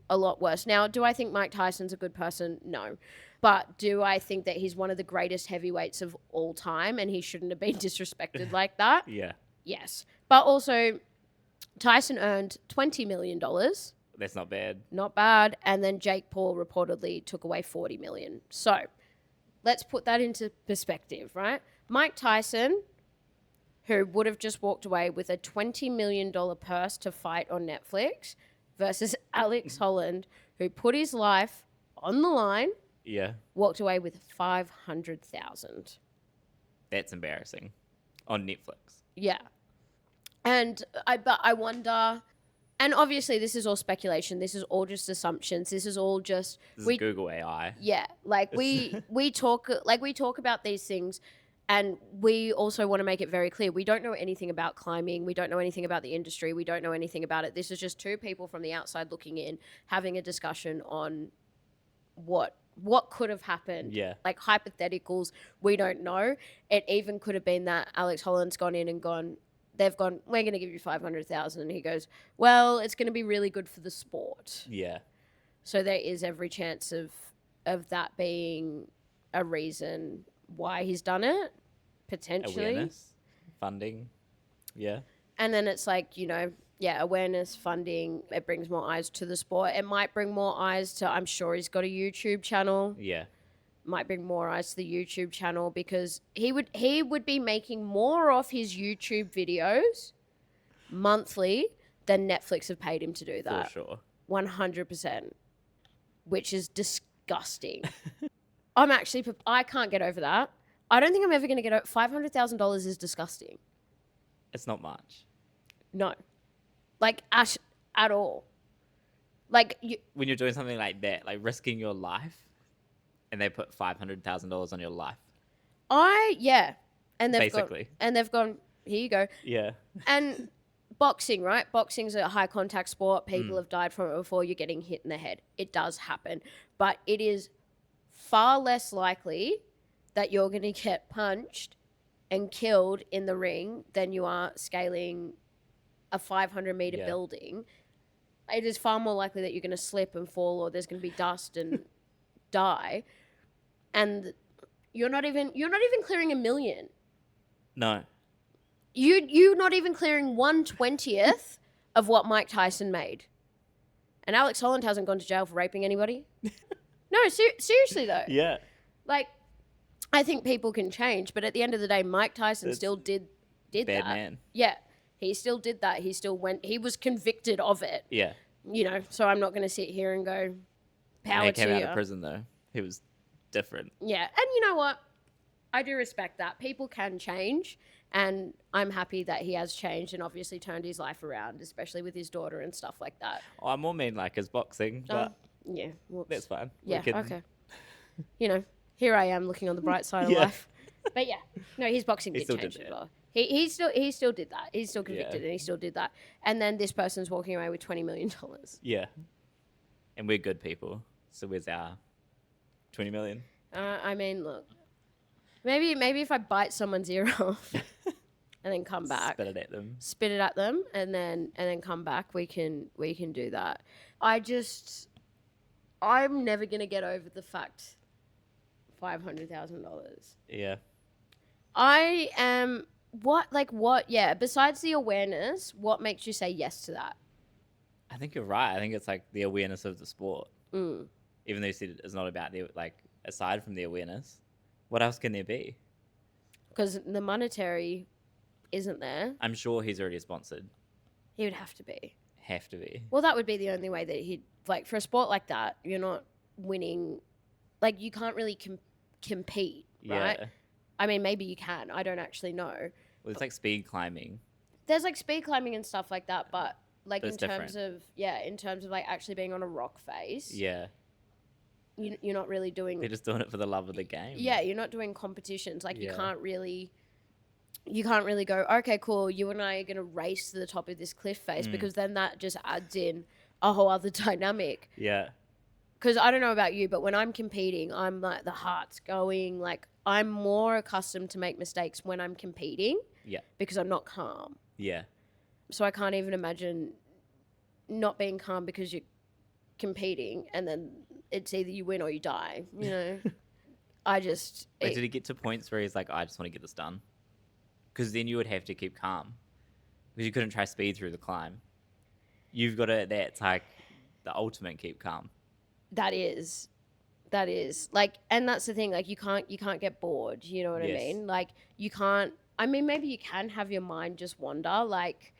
a lot worse. Now, do I think Mike Tyson's a good person? No. But do I think that he's one of the greatest heavyweights of all time and he shouldn't have been disrespected like that? Yeah. Yes. But also, Tyson earned $20 million. That's not bad. Not bad. And then Jake Paul reportedly took away $40 million. So let's put that into perspective, right? Mike Tyson, who would have just walked away with a $20 million purse to fight on Netflix, versus Alex Holland, who put his life on the line, Yeah. walked away with $500,000. That's embarrassing. On Netflix. Yeah. And I wonder, and obviously this is all speculation. This is all just assumptions. This is all just This is Google AI. yeah, like we talk about these things, And we also want to make it very clear, we don't know anything about climbing. We don't know anything about the industry. We don't know anything about it. This is just two people from the outside looking in, having a discussion on what could have happened. Yeah. Like hypotheticals, we don't know. It even could have been that Alex Holland's gone in and they've gone, we're going to give you 500,000. And he goes, well, it's going to be really good for the sport. Yeah. So there is every chance of that being a reason why he's done it, potentially. Awareness, funding. Yeah. And then it's like, you know, yeah, awareness, funding, it brings more eyes to the sport. It might bring more eyes to, I'm sure he's got a YouTube channel. Yeah. Might bring more eyes to the YouTube channel because he would be making more off his YouTube videos monthly than Netflix have paid him to do that. For sure. 100%, which is disgusting. I can't get over that. I don't think I'm ever going to get over $500,000 is disgusting. It's not much. No. Like, at all. Like, When you're doing something like that, like risking your life, and they put $500,000 on your life. Yeah. And Basically. they've gone, here you go. Yeah. And boxing, right? Boxing's a high contact sport. People have died from it before. You're getting hit in the head. It does happen. But it is far less likely that you're going to get punched and killed in the ring than you are scaling a 500-meter building. It is far more likely that you're going to slip and fall, or there's going to be dust and die. And you're not even clearing $1 million. No. You're not even clearing 1/20th of what Mike Tyson made. And Alex Holland hasn't gone to jail for raping anybody. No, seriously though. Yeah. Like, I think people can change, but at the end of the day, Mike Tyson still did Bad that. man. Yeah, he still did that. He still went. He was convicted of it. Yeah. You know, so I'm not going to sit here and go, power He to came out you. of prison though. He was different. Yeah, and you know what? I do respect that. People can change, and I'm happy that he has changed and obviously turned his life around, especially with his daughter and stuff like that. Oh, I more mean like his boxing, but Yeah, whoops. that's fine. Yeah, okay. You know, here I am looking on the bright side of life. But yeah, no, his boxing did still change did as that. well. He still did that. He's still convicted and he still did that. And then this person's walking away with $20 million. Yeah. And we're good people. So where's our 20 million? I mean, look, maybe if I bite someone's ear off and then come back, spit it at them, and then come back, we can do that. I'm never gonna get over the fact $500,000. Yeah. I am what? Yeah. Besides the awareness, what makes you say yes to that? I think you're right. I think it's like the awareness of the sport. Mm. Even though you said it's not about the, like, aside from the awareness, what else can there be? Because the monetary isn't there. I'm sure he's already sponsored. He would have to be. Have to be. Well, that would be the only way that he'd, like, for a sport like that, you're not winning. Like, you can't really compete, right? Yeah. I mean, maybe you can. I don't actually know. Well, it's like speed climbing. There's like speed climbing and stuff like that, but like But it's in terms of like actually being on a rock face, Yeah. you're not really doing. They're just doing it for the love of the game. Yeah, you're not doing competitions. Like Yeah. you can't really go, okay, cool, you and I are going to race to the top of this cliff face, because then that just adds in a whole other dynamic. Yeah. Because I don't know about you, but when I'm competing, I'm like, the heart's going. Like, I'm more accustomed to make mistakes when I'm competing. Yeah. Because I'm not calm. Yeah. So I can't even imagine not being calm because you're competing and then it's either you win or you die, you know? Did he get to points where he's like, I just want to get this done? Because then you would have to keep calm. Because you couldn't try speed through the climb. You've got to, that's like the ultimate keep calm. That is like, and that's the thing, like you can't get bored, you know what I mean? Like you can't, I mean, maybe you can have your mind just wander, like,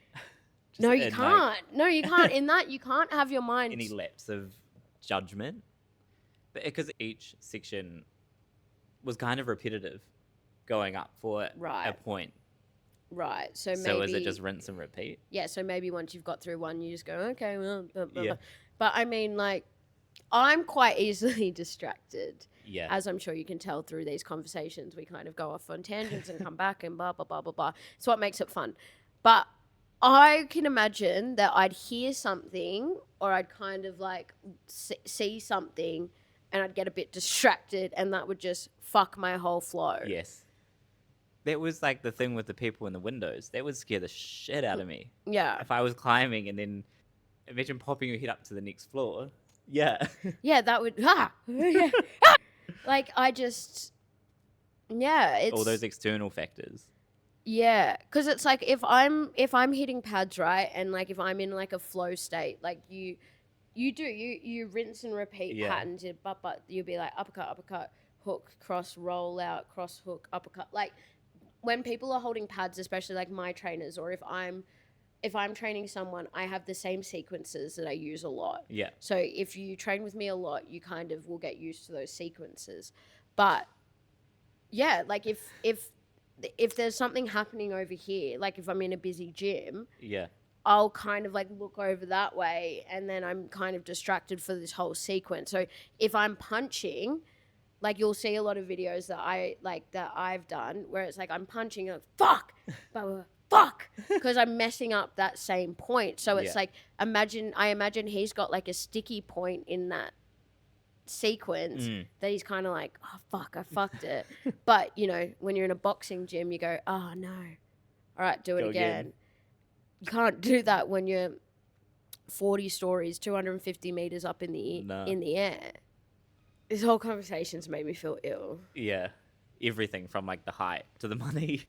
no, you can't. No, you can't. In that, you can't have your mind. Any lapse of judgment. But because each section was kind of repetitive going up for a point. Right. So maybe. So is it just rinse and repeat? Yeah. So maybe once you've got through one, you just go, okay, well, blah, blah, blah. But I mean, like, I'm quite easily distracted. Yeah. As I'm sure you can tell through these conversations, we kind of go off on tangents and come back and blah, blah, blah, blah, blah. It's what makes it fun. But I can imagine that I'd hear something or I'd kind of like see something and I'd get a bit distracted and that would just fuck my whole flow. Yes. That was like the thing with the people in the windows. That would scare the shit out of me. Yeah. If I was climbing and then imagine popping your head up to the next floor. Yeah. Yeah, that would, like I just, yeah. It's, all those external factors. yeah, because it's like if I'm hitting pads right, and like if I'm in like a flow state, like you rinse and repeat patterns, but you'll be like uppercut, hook, cross, roll out, cross, hook, uppercut. Like when people are holding pads, especially like my trainers, or if I'm training someone, I have the same sequences that I use a lot. Yeah. So if you train with me a lot, you kind of will get used to those sequences. But yeah, like if there's something happening over here, like if I'm in a busy gym, Yeah. I'll kind of like look over that way and then I'm kind of distracted for this whole sequence. So if I'm punching, like you'll see a lot of videos that I've done where it's like I'm punching and fuck, fuck, because I'm messing up that same point. So it's like I imagine he's got like a sticky point in that sequence that he's kind of like, oh fuck, I fucked it. But you know, when you're in a boxing gym, you go, oh no, all right, do it again. You can't do that when you're 40 stories, 250 meters up in the air. This whole conversation's made me feel ill. Yeah. Everything from like the height to the money.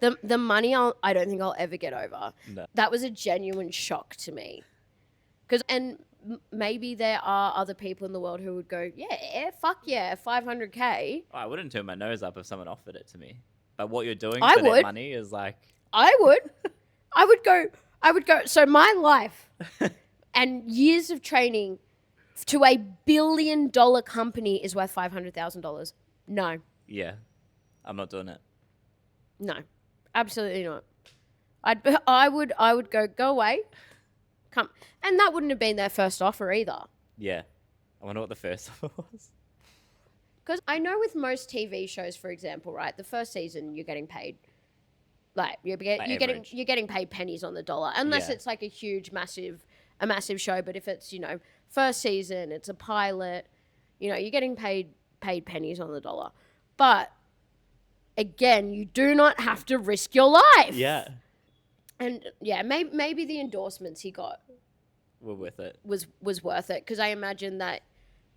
The money I don't think I'll ever get over. No. That was a genuine shock to me. Maybe there are other people in the world who would go, yeah, fuck yeah, 500K. I wouldn't turn my nose up if someone offered it to me. But what you're doing I for would. that money is like... I would go. So my life and years of training to $1 billion company is worth $500,000. No. Yeah. I'm not doing it. No. Absolutely not. I would go away. Come. And that wouldn't have been their first offer either. Yeah. I wonder what the first offer was. Because I know with most TV shows, for example, right, the first season you're getting paid, like you're getting paid pennies on the dollar, unless it's like a massive show. But if it's, you know, first season, it's a pilot, you know, you're getting paid pennies on the dollar. But again, you do not have to risk your life. Yeah. And yeah, maybe the endorsements he got were worth it. Was worth it, because I imagine that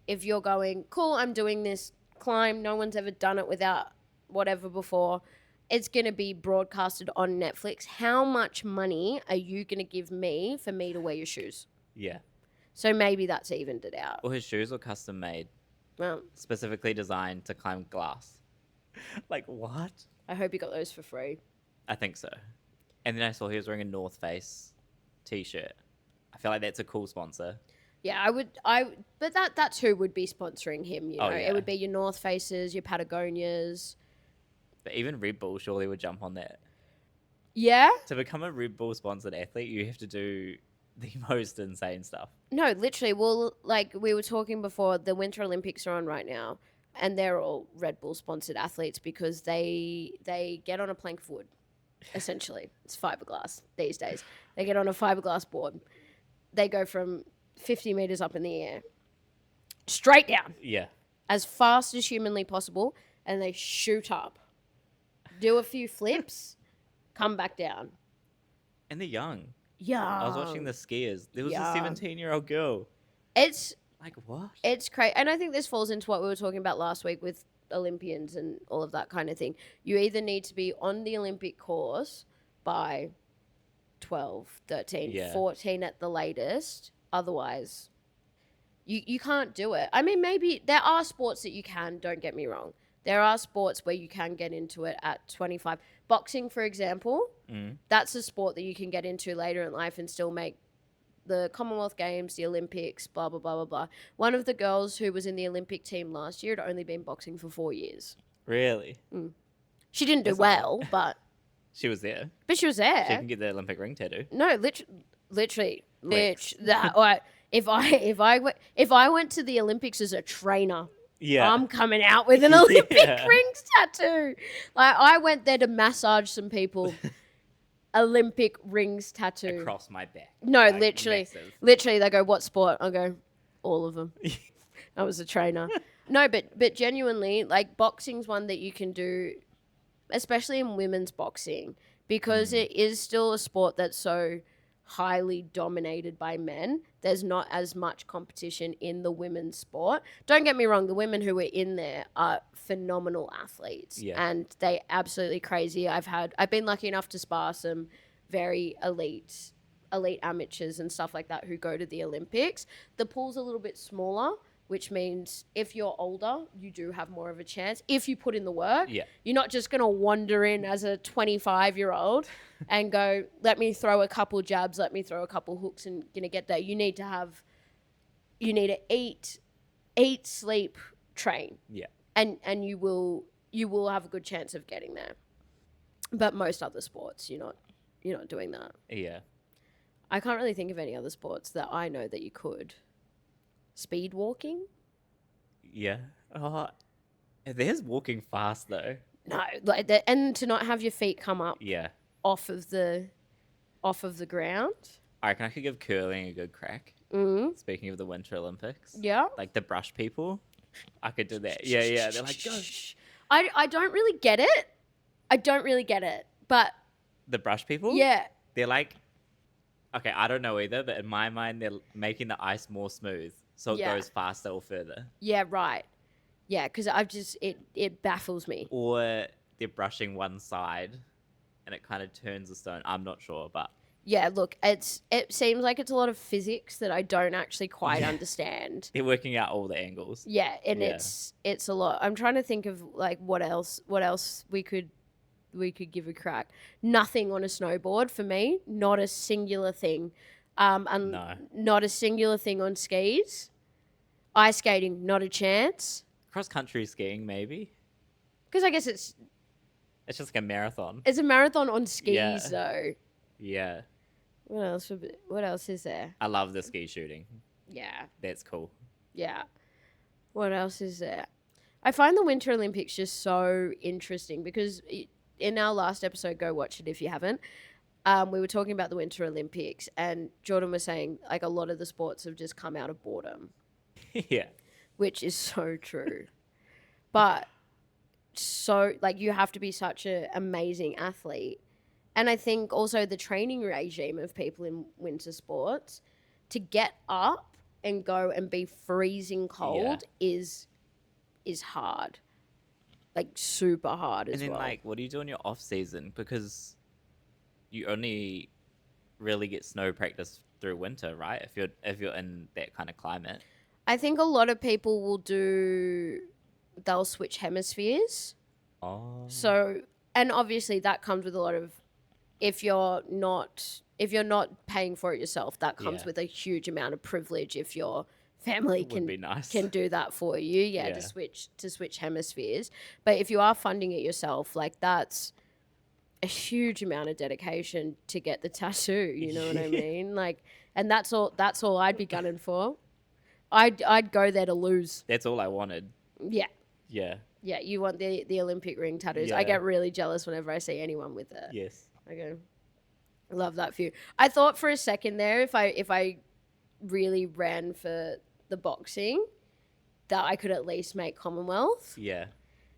if you're going, cool, I'm doing this climb, no one's ever done it without whatever before, it's going to be broadcasted on Netflix. How much money are you going to give me for me to wear your shoes? Yeah. So maybe that's evened it out. Well, his shoes were custom made. Well, specifically designed to climb glass. Like, what? I hope you got those for free. I think so. And then I saw he was wearing a North Face t-shirt. I feel like that's a cool sponsor. Yeah, but that's who would be sponsoring him, you know. Yeah. It would be your North Faces, your Patagonias. But even Red Bull surely would jump on that. Yeah? To become a Red Bull sponsored athlete, you have to do the most insane stuff. No, literally. Well, like we were talking before, the Winter Olympics are on right now, and they're all Red Bull sponsored athletes because they get on a plank of wood, essentially. It's fiberglass these days. They get on a fiberglass board. They go from 50 meters up in the air, straight down. Yeah. As fast as humanly possible, and they shoot up, do a few flips, come back down. And they're young. Yeah. I was watching the skiers. There was a 17-year-old girl. It's like, what? It's crazy. And I think this falls into what we were talking about last week with Olympians and all of that kind of thing. You either need to be on the Olympic course by 12, 13, 14 at the latest. Otherwise, you can't do it. I mean, maybe there are sports that you can, don't get me wrong. There are sports where you can get into it at 25. Boxing, for example, that's a sport that you can get into later in life and still make the Commonwealth Games, the Olympics, blah, blah, blah, blah, blah. One of the girls who was in the Olympic team last year had only been boxing for 4 years. Really? She didn't do well, but... She was there. But she was there. She can get the Olympic ring tattoo. No, literally. If I went to the Olympics as a trainer, Yeah. I'm coming out with an Olympic Yeah. rings tattoo. Like, I went there to massage some people. Olympic rings tattoo. Across my back. No, Like, literally. massive. Literally, they go, what sport? I go, all of them. I was a trainer. No, but genuinely, like, boxing's one that you can do, especially in women's boxing, because it is still a sport that's so highly dominated by men. There's not as much competition in the women's sport. Don't get me wrong, the women who are in there are phenomenal athletes, and they absolutely crazy. I've been lucky enough to spar some very elite amateurs and stuff like that who go to the Olympics. The pool's a little bit smaller, which means if you're older, you do have more of a chance. If you put in the work, you're not just going to wander in as a 25-year-old and go, let me throw a couple jabs, let me throw a couple hooks and going to get there. You need to eat, sleep, train. Yeah. And you will have a good chance of getting there. But most other sports, you're not doing that. Yeah. I can't really think of any other sports that I know that you could. Speed walking? Yeah. There's walking fast though. No, like that, and to not have your feet come up. Yeah. Off of the ground. I reckon I could give curling a good crack. Speaking of the Winter Olympics. Yeah. Like the brush people. I could do that. Yeah. They're like, go. I don't really get it. But the brush people? Yeah. They're like, okay, I don't know either, but in my mind, they're making the ice more smooth. So it goes faster or further. Yeah, right. Yeah, because it baffles me. Or they're brushing one side and it kind of turns the stone. I'm not sure, but... Yeah, look, it seems like it's a lot of physics that I don't actually quite understand. They're working out all the angles. Yeah, and it's a lot. I'm trying to think of like what else we could give a crack. Nothing on a snowboard for me. Not a singular thing. No. Not a singular thing on skis. Ice skating, not a chance. Cross-country skiing, maybe. Because I guess it's just like a marathon. It's a marathon on skis, though. Yeah. What else is there? I love the ski shooting. Yeah. That's cool. Yeah. What else is there? I find the Winter Olympics just so interesting because in our last episode, go watch it if you haven't, we were talking about the Winter Olympics and Jordan was saying like a lot of the sports have just come out of boredom. Yeah. Which is so true. But so like you have to be such an amazing athlete. And I think also the training regime of people in winter sports to get up and go and be freezing cold is hard. Like super hard as well. And then like what do you do in your off season? Because you only really get snow practice through winter, right? If you're in that kind of climate. I think a lot of people they'll switch hemispheres. Oh. So, and obviously that comes with a lot of, if you're not paying for it yourself, that comes with a huge amount of privilege if your family can do that for you. Yeah, to switch hemispheres. But if you are funding it yourself, like that's a huge amount of dedication to get the tattoo, you know what I mean? Like, and that's all I'd be gunning for. I'd go there to lose. That's all I wanted. Yeah. Yeah. Yeah, you want the Olympic ring tattoos. Yeah. I get really jealous whenever I see anyone with it. Yes. I go, love that for you. I thought for a second there, if I really ran for the boxing, that I could at least make Commonwealth. Yeah.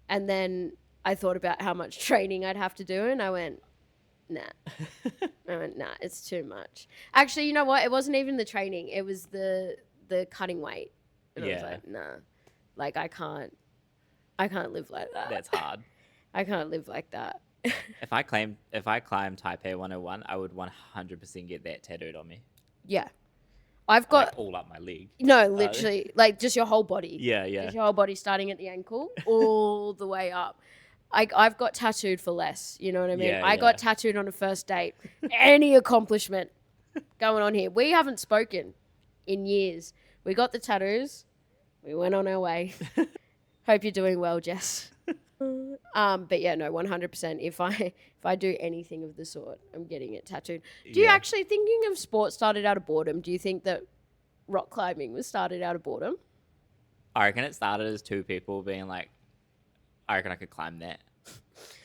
And then I thought about how much training I'd have to do, and I went, nah. It's too much. Actually, you know what? It wasn't even the training. It was the cutting weight. And I was like, nah. Like, I can't live like that. That's hard. I can't live like that. If I climb Taipei 101, I would 100% get that tattooed on me. Yeah. I've got... Like all up my leg. No, literally. Like, just your whole body. Yeah. Just your whole body starting at the ankle all the way up. I've got tattooed for less. You know what I mean? I got tattooed on a first date. Any accomplishment going on here. We haven't spoken in years. We got the tattoos. We went on our way. Hope you're doing well, Jess. But yeah, no, 100%. If I do anything of the sort, I'm getting it tattooed. Do you actually, thinking of sports started out of boredom, do you think that rock climbing was started out of boredom? I reckon it started as two people being like, I reckon I could climb that.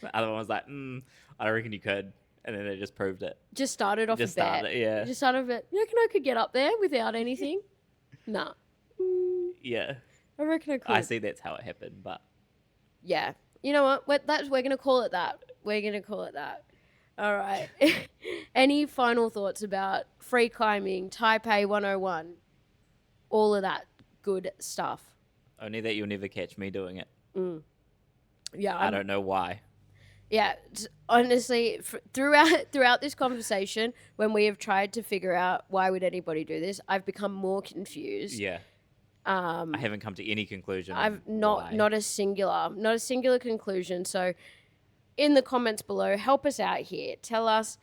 The other one was like, I don't reckon you could. And then they just proved it. Just started off Just a bet. started, yeah. Just started a bet. You reckon I could get up there without anything? Nah. Yeah. I reckon I could. I see that's how it happened, but Yeah. You know what? We're going to call it that. We're going to call it that. All right. Any final thoughts about free climbing, Taipei 101, all of that good stuff? only that you'll never catch me doing it. Yeah. I don't know why. Yeah, honestly, throughout this conversation, when we have tried to figure out why would anybody do this, I've become more confused. Yeah. I haven't come to any conclusion. I've not a singular conclusion. So, in the comments below, help us out here. Tell us,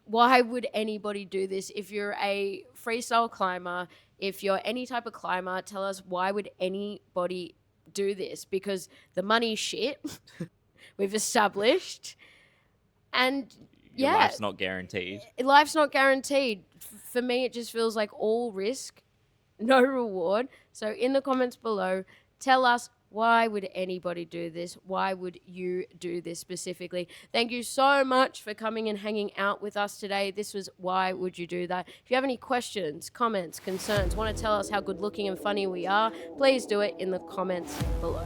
why would anybody do this? If you're a freestyle climber, if you're any type of climber, tell us, why would anybody do this? Because the money's shit. We've established, and Your yeah, life's not guaranteed. life's not guaranteed. For me, it just feels like all risk, no reward. So in the comments below, tell us, why would anybody do this? Why would you do this specifically? Thank you so much for coming and hanging out with us today. This was Why Would You Do That? If you have any questions, comments, concerns, want to tell us how good looking and funny we are, please do it in the comments below.